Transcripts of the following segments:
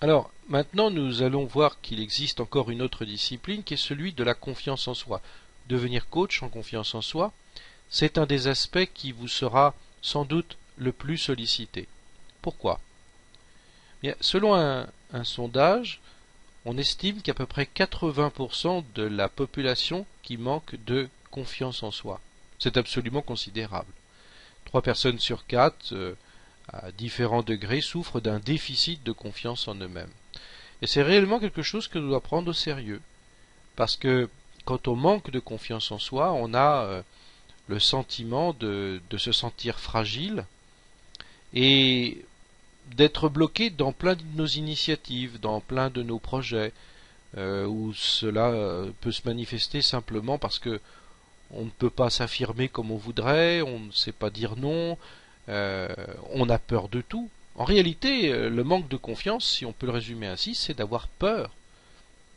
Alors, maintenant, nous allons voir qu'il existe encore une autre discipline qui est celui de la confiance en soi. Devenir coach en confiance en soi, c'est un des aspects qui vous sera sans doute le plus sollicité. Pourquoi? Bien, selon un sondage, on estime qu'à peu près 80% de la population qui manque de confiance en soi. C'est absolument considérable. 3 personnes sur 4, à différents degrés, souffrent d'un déficit de confiance en eux-mêmes. Et c'est réellement quelque chose que l'on doit prendre au sérieux. Parce que quand on manque de confiance en soi, on a le sentiment de se sentir fragile et d'être bloqué dans plein de nos initiatives, dans plein de nos projets, où cela peut se manifester simplement parce que on ne peut pas s'affirmer comme on voudrait, on ne sait pas dire non, on a peur de tout. En réalité, le manque de confiance, si on peut le résumer ainsi, c'est d'avoir peur.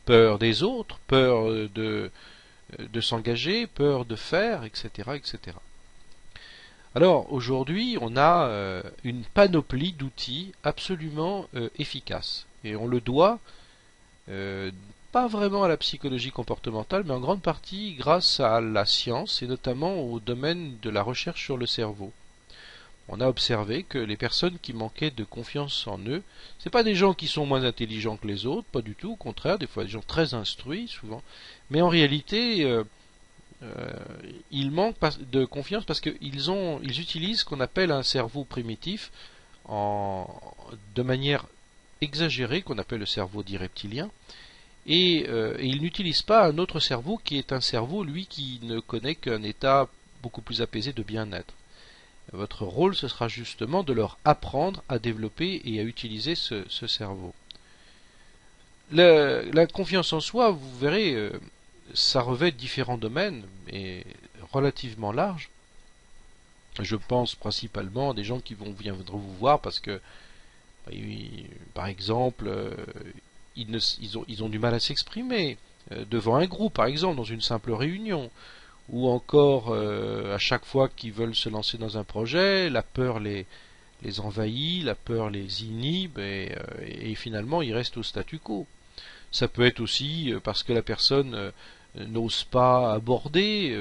Peur des autres, peur de s'engager, peur de faire, etc., etc. Alors aujourd'hui, on a une panoplie d'outils absolument efficaces. Et on le doit pas vraiment à la psychologie comportementale, mais en grande partie grâce à la science et notamment au domaine de la recherche sur le cerveau. On a observé que les personnes qui manquaient de confiance en eux, c'est pas des gens qui sont moins intelligents que les autres, pas du tout, au contraire, des fois des gens très instruits souvent, mais en réalité ils manquent de confiance parce qu'ils utilisent ce qu'on appelle un cerveau primitif de manière exagérée, qu'on appelle le cerveau dit reptilien, et ils n'utilisent pas un autre cerveau qui est un cerveau, lui, qui ne connaît qu'un état beaucoup plus apaisé de bien-être. Votre rôle, ce sera justement de leur apprendre à développer et à utiliser ce cerveau. La confiance en soi, vous verrez, ça revêt différents domaines, et relativement larges. Je pense principalement à des gens qui vont viendront vous voir parce que, par exemple, ils ont du mal à s'exprimer devant un groupe, par exemple, dans une simple réunion, ou encore à chaque fois qu'ils veulent se lancer dans un projet, la peur les envahit, la peur les inhibe, et finalement ils restent au statu quo. Ça peut être aussi parce que la personne n'ose pas aborder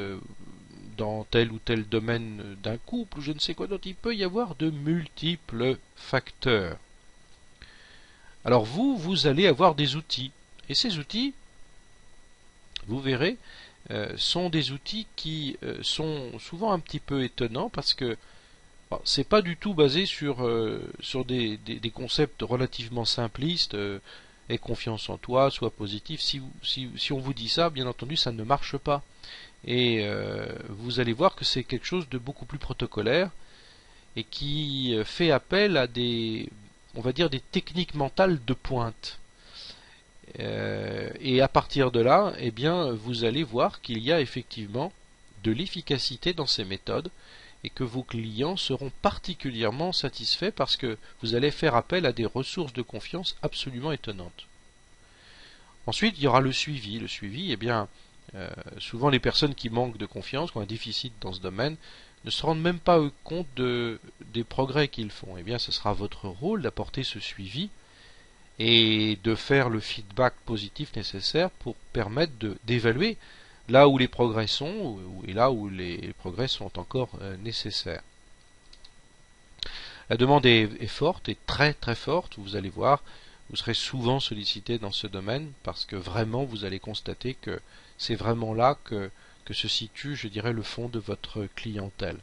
dans tel ou tel domaine d'un couple, ou je ne sais quoi d'autre. Il peut y avoir de multiples facteurs. Alors vous allez avoir des outils. Et ces outils, vous verrez, sont des outils qui sont souvent un petit peu étonnants parce que c'est pas du tout basé sur des concepts relativement simplistes. Aie confiance en toi, sois positif. Si on vous dit ça, bien entendu, ça ne marche pas. Et vous allez voir que c'est quelque chose de beaucoup plus protocolaire et qui fait appel à on va dire, des techniques mentales de pointe. Et à partir de là, eh bien, vous allez voir qu'il y a effectivement de l'efficacité dans ces méthodes et que vos clients seront particulièrement satisfaits parce que vous allez faire appel à des ressources de confiance absolument étonnantes. Ensuite, il y aura le suivi. Le suivi, eh bien, souvent les personnes qui manquent de confiance, qui ont un déficit dans ce domaine, ne se rendent même pas compte des progrès qu'ils font. Eh bien, ce sera votre rôle d'apporter ce suivi et de faire le feedback positif nécessaire pour permettre d'évaluer là où les progrès sont et là où les progrès sont encore nécessaires. La demande est forte, et très très forte, vous allez voir, vous serez souvent sollicité dans ce domaine parce que vraiment vous allez constater que c'est vraiment là que se situe, je dirais, le fond de votre clientèle.